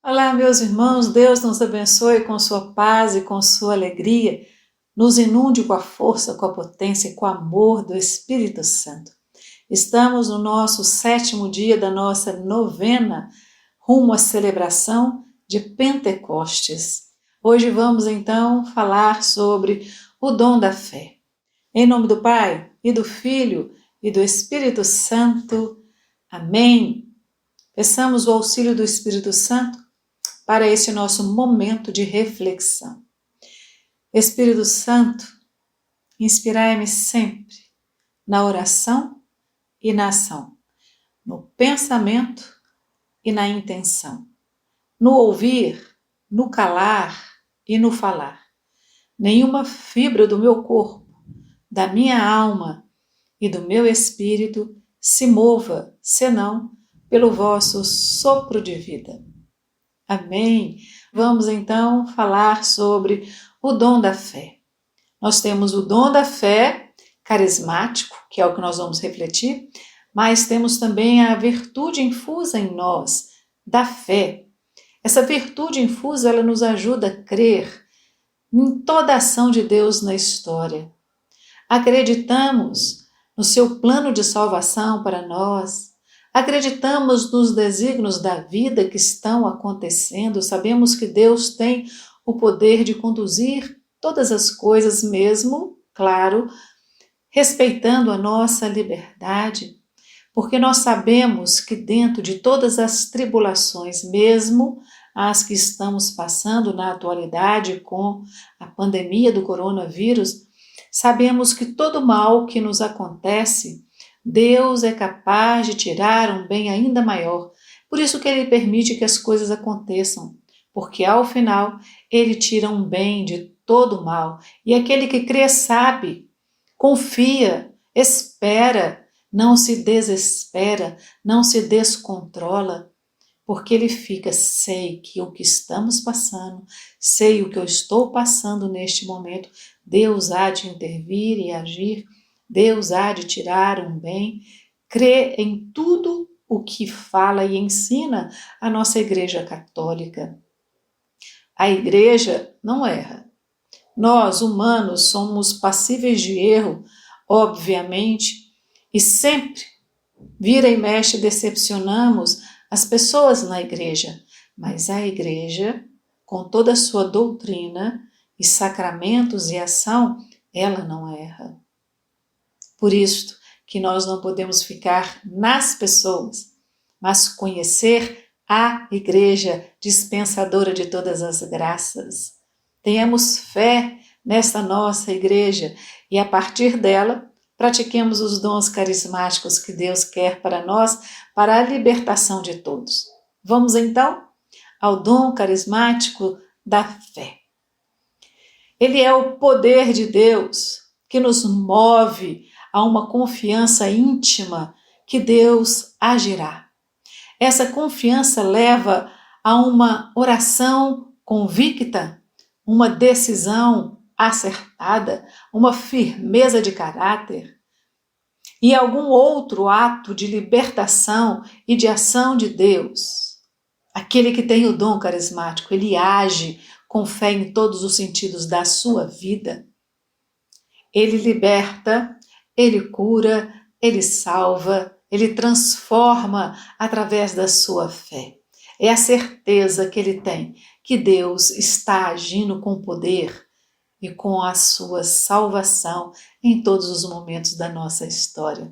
Olá, meus irmãos, Deus nos abençoe com sua paz e com sua alegria, nos inunde com a força, com a potência e com o amor do Espírito Santo. Estamos no nosso 7º dia da nossa novena, rumo à celebração de Pentecostes. Hoje vamos então falar sobre o dom da fé. Em nome do Pai, e do Filho, e do Espírito Santo. Amém. Peçamos o auxílio do Espírito Santo para esse nosso momento de reflexão. Espírito Santo, inspirai-me sempre na oração e na ação, no pensamento e na intenção, no ouvir, no calar e no falar. Nenhuma fibra do meu corpo, da minha alma e do meu espírito se mova, senão pelo vosso sopro de vida. Amém? Vamos então falar sobre o dom da fé. Nós temos o dom da fé carismático, que é o que nós vamos refletir, mas temos também a virtude infusa em nós, da fé. Essa virtude infusa, ela nos ajuda a crer em toda a ação de Deus na história. Acreditamos no seu plano de salvação para nós. Acreditamos nos desígnios da vida que estão acontecendo, sabemos que Deus tem o poder de conduzir todas as coisas mesmo, claro, respeitando a nossa liberdade, porque nós sabemos que dentro de todas as tribulações, mesmo as que estamos passando na atualidade com a pandemia do coronavírus, sabemos que todo mal que nos acontece, Deus é capaz de tirar um bem ainda maior. Por isso que Ele permite que as coisas aconteçam, porque ao final Ele tira um bem de todo mal. E aquele que crê sabe, confia, espera, não se desespera, não se descontrola, porque ele fica, sei que o que estamos passando, sei o que eu estou passando neste momento, Deus há de intervir e agir, Deus há de tirar um bem, crê em tudo o que fala e ensina a nossa Igreja Católica. A Igreja não erra. Nós, humanos, somos passíveis de erro, obviamente, e sempre, vira e mexe, decepcionamos as pessoas na Igreja, mas a Igreja, com toda a sua doutrina e sacramentos e ação, ela não erra. Por isto que nós não podemos ficar nas pessoas, mas conhecer a Igreja dispensadora de todas as graças. Tenhamos fé nesta nossa Igreja e a partir dela pratiquemos os dons carismáticos que Deus quer para nós, para a libertação de todos. Vamos então ao dom carismático da fé. Ele é o poder de Deus que nos move a uma confiança íntima que Deus agirá. Essa confiança leva a uma oração convicta, uma decisão acertada, uma firmeza de caráter e algum outro ato de libertação e de ação de Deus. Aquele que tem o dom carismático, ele age com fé em todos os sentidos da sua vida. Ele liberta, ele cura, ele salva, ele transforma através da sua fé. É a certeza que ele tem que Deus está agindo com poder e com a sua salvação em todos os momentos da nossa história.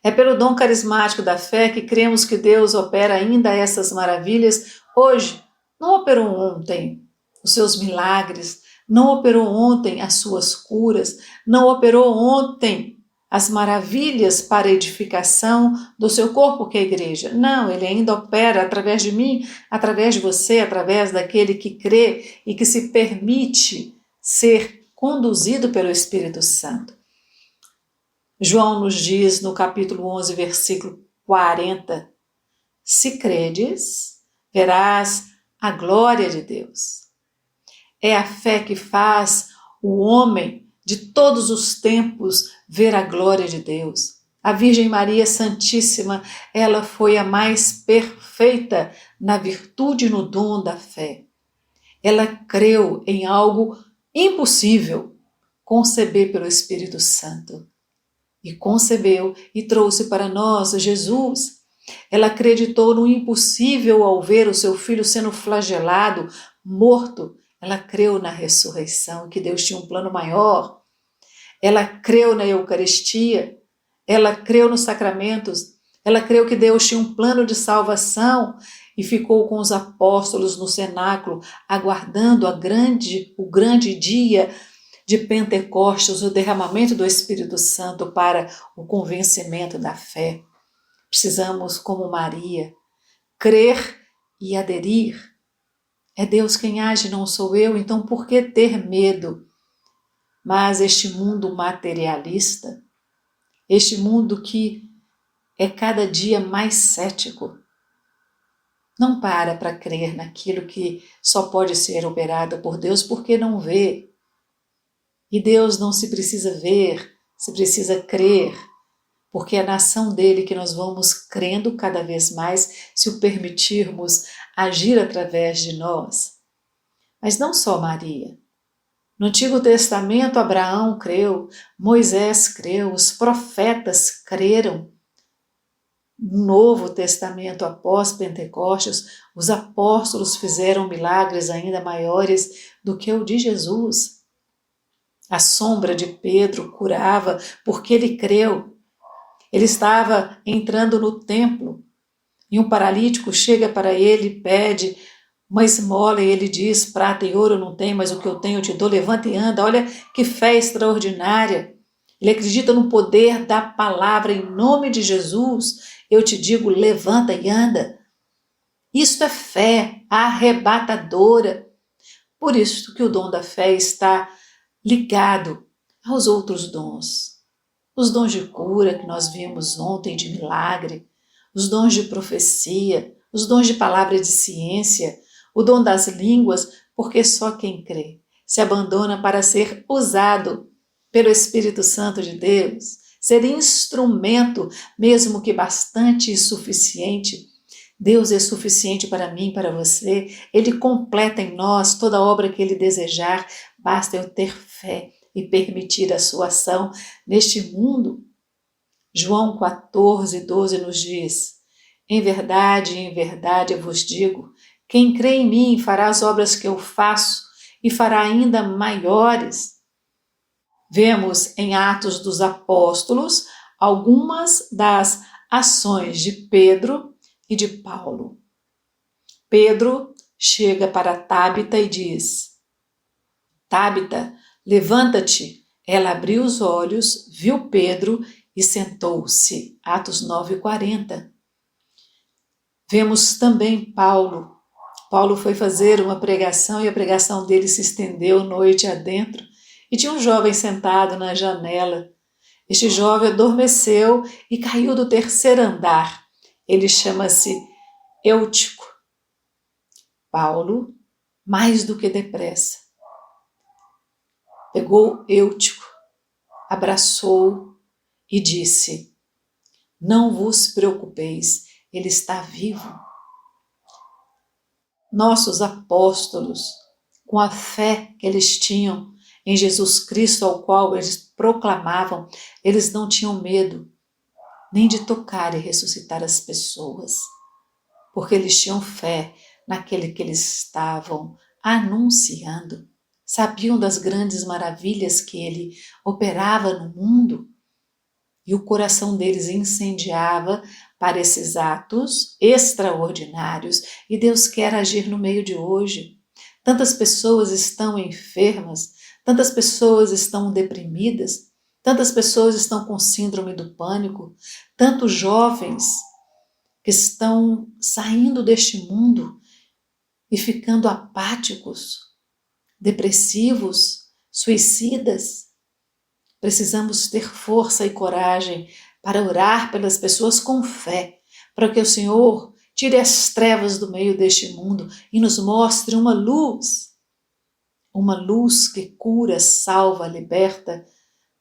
É pelo dom carismático da fé que cremos que Deus opera ainda essas maravilhas hoje. Não operou ontem os seus milagres, não operou ontem as suas curas, não operou ontem as maravilhas para a edificação do seu corpo, que é a igreja. Não, ele ainda opera através de mim, através de você, através daquele que crê e que se permite ser conduzido pelo Espírito Santo. João nos diz no capítulo 11, versículo 40, se credes, verás a glória de Deus. É a fé que faz o homem de todos os tempos ver a glória de Deus. A Virgem Maria Santíssima, ela foi a mais perfeita na virtude e no dom da fé. Ela creu em algo impossível, conceber pelo Espírito Santo. E concebeu e trouxe para nós Jesus. Ela acreditou no impossível ao ver o seu filho sendo flagelado, morto. Ela creu na ressurreição, que Deus tinha um plano maior. Ela creu na Eucaristia. Ela creu nos sacramentos. Ela creu que Deus tinha um plano de salvação e ficou com os apóstolos no cenáculo, aguardando o grande dia de Pentecostes, o derramamento do Espírito Santo para o convencimento da fé. Precisamos, como Maria, crer e aderir. É Deus quem age, não sou eu, então por que ter medo? Mas este mundo materialista, este mundo que é cada dia mais cético, não para crer naquilo que só pode ser operado por Deus porque não vê. E Deus não se precisa ver, se precisa crer, porque é na ação dele que nós vamos crendo cada vez mais, se o permitirmos agir através de nós. Mas não só Maria. No Antigo Testamento, Abraão creu, Moisés creu, os profetas creram. No Novo Testamento, após Pentecostes, os apóstolos fizeram milagres ainda maiores do que o de Jesus. A sombra de Pedro curava porque ele creu. Ele estava entrando no templo e um paralítico chega para ele e pede uma esmola e ele diz: prata e ouro eu não tenho, mas o que eu tenho eu te dou, levanta e anda. Olha que fé extraordinária. Ele acredita no poder da palavra. Em nome de Jesus, eu te digo, levanta e anda. Isto é fé arrebatadora. Por isso que o dom da fé está ligado aos outros dons. Os dons de cura que nós vimos ontem, de milagre, os dons de profecia, os dons de palavra de ciência, o dom das línguas, porque só quem crê se abandona para ser usado pelo Espírito Santo de Deus, ser instrumento, mesmo que bastante e suficiente. Deus é suficiente para mim, para você. Ele completa em nós toda a obra que Ele desejar. Basta eu ter fé e permitir a sua ação neste mundo. João 14:12 nos diz: em verdade eu vos digo, quem crê em mim fará as obras que eu faço e fará ainda maiores. Vemos em Atos dos Apóstolos algumas das ações de Pedro e de Paulo. Pedro chega para Tábita e diz: Tábita, levanta-te. Ela abriu os olhos, viu Pedro e sentou-se. Atos 9:40. Vemos também Paulo. Paulo foi fazer uma pregação e a pregação dele se estendeu noite adentro e tinha um jovem sentado na janela. Este jovem adormeceu e caiu do terceiro andar. Ele chama-se Eutico. Paulo, mais do que depressa, pegou Eutico, abraçou e disse: não vos preocupeis, ele está vivo. Nossos apóstolos, com a fé que eles tinham em Jesus Cristo, ao qual eles proclamavam, eles não tinham medo nem de tocar e ressuscitar as pessoas, porque eles tinham fé naquele que eles estavam anunciando. Sabiam das grandes maravilhas que ele operava no mundo e o coração deles incendiava para esses atos extraordinários e Deus quer agir no meio de hoje. Tantas pessoas estão enfermas, tantas pessoas estão deprimidas, tantas pessoas estão com síndrome do pânico, tantos jovens que estão saindo deste mundo e ficando apáticos, depressivos, suicidas. Precisamos ter força e coragem para orar pelas pessoas com fé, para que o Senhor tire as trevas do meio deste mundo e nos mostre uma luz que cura, salva, liberta,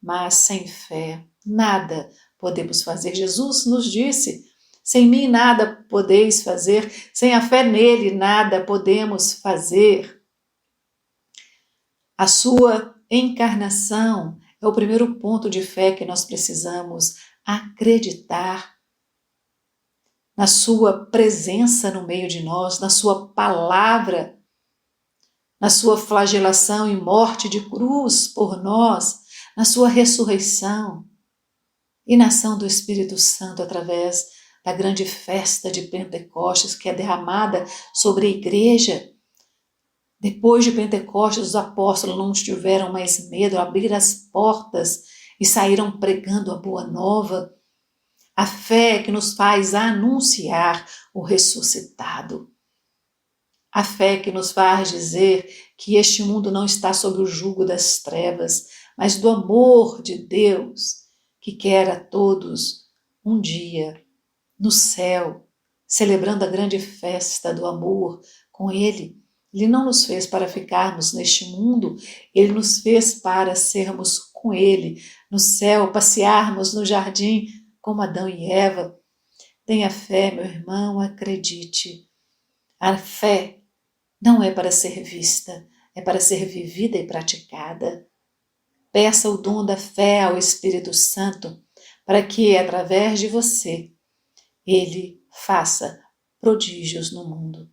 mas sem fé nada podemos fazer. Jesus nos disse: sem mim nada podeis fazer, sem a fé nele nada podemos fazer. A sua encarnação é o primeiro ponto de fé que nós precisamos acreditar na sua presença no meio de nós, na sua palavra, na sua flagelação e morte de cruz por nós, na sua ressurreição e na ação do Espírito Santo através da grande festa de Pentecostes que é derramada sobre a igreja. Depois de Pentecostes, os apóstolos não tiveram mais medo, abriram as portas e saíram pregando a boa nova. A fé que nos faz anunciar o ressuscitado. A fé que nos faz dizer que este mundo não está sob o jugo das trevas, mas do amor de Deus, que quer a todos um dia no céu, celebrando a grande festa do amor com Ele. Ele não nos fez para ficarmos neste mundo, Ele nos fez para sermos com Ele no céu, passearmos no jardim como Adão e Eva. Tenha fé, meu irmão, acredite. A fé não é para ser vista, é para ser vivida e praticada. Peça o dom da fé ao Espírito Santo para que, através de você, Ele faça prodígios no mundo.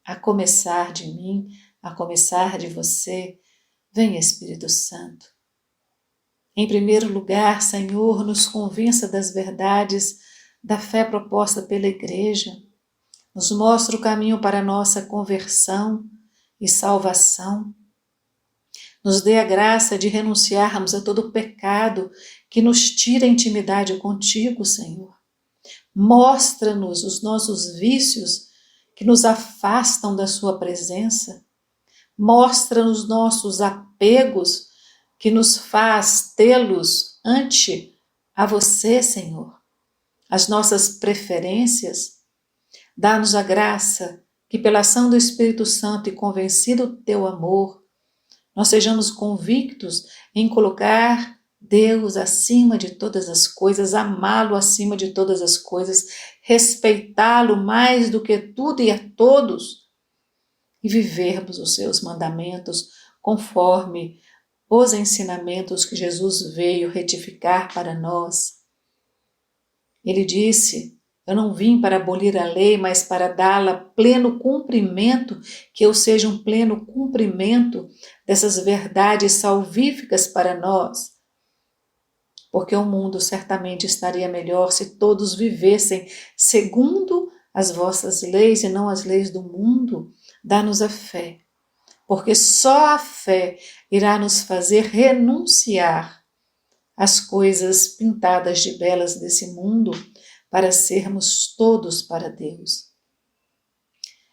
A começar de mim, a começar de você, vem Espírito Santo. Em primeiro lugar, Senhor, nos convença das verdades da fé proposta pela Igreja. Nos mostra o caminho para a nossa conversão e salvação. Nos dê a graça de renunciarmos a todo pecado que nos tira a intimidade contigo, Senhor. Mostra-nos os nossos vícios que nos afastam da sua presença. Mostra-nos nossos apegos que nos faz tê-los ante a você, Senhor. As nossas preferências. Dá-nos a graça que pela ação do Espírito Santo e convencido do teu amor, nós sejamos convictos em colocar Deus acima de todas as coisas, amá-lo acima de todas as coisas, respeitá-lo mais do que tudo e a todos e vivermos os seus mandamentos conforme os ensinamentos que Jesus veio retificar para nós. Ele disse: eu não vim para abolir a lei, mas para dá-la pleno cumprimento, que eu seja um pleno cumprimento dessas verdades salvíficas para nós. Porque o mundo certamente estaria melhor se todos vivessem segundo as vossas leis e não as leis do mundo. Dá-nos a fé, porque só a fé irá nos fazer renunciar às coisas pintadas de belas desse mundo, para sermos todos para Deus.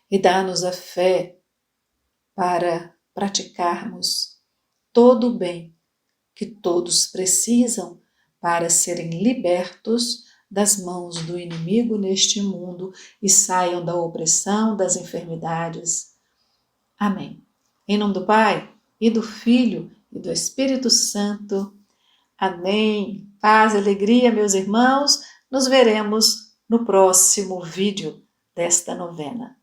E dá-nos a fé para praticarmos todo o bem que todos precisam para serem libertos das mãos do inimigo neste mundo e saiam da opressão, das enfermidades. Amém. Em nome do Pai, e do Filho, e do Espírito Santo. Amém. Paz e alegria, meus irmãos. Nos veremos no próximo vídeo desta novena.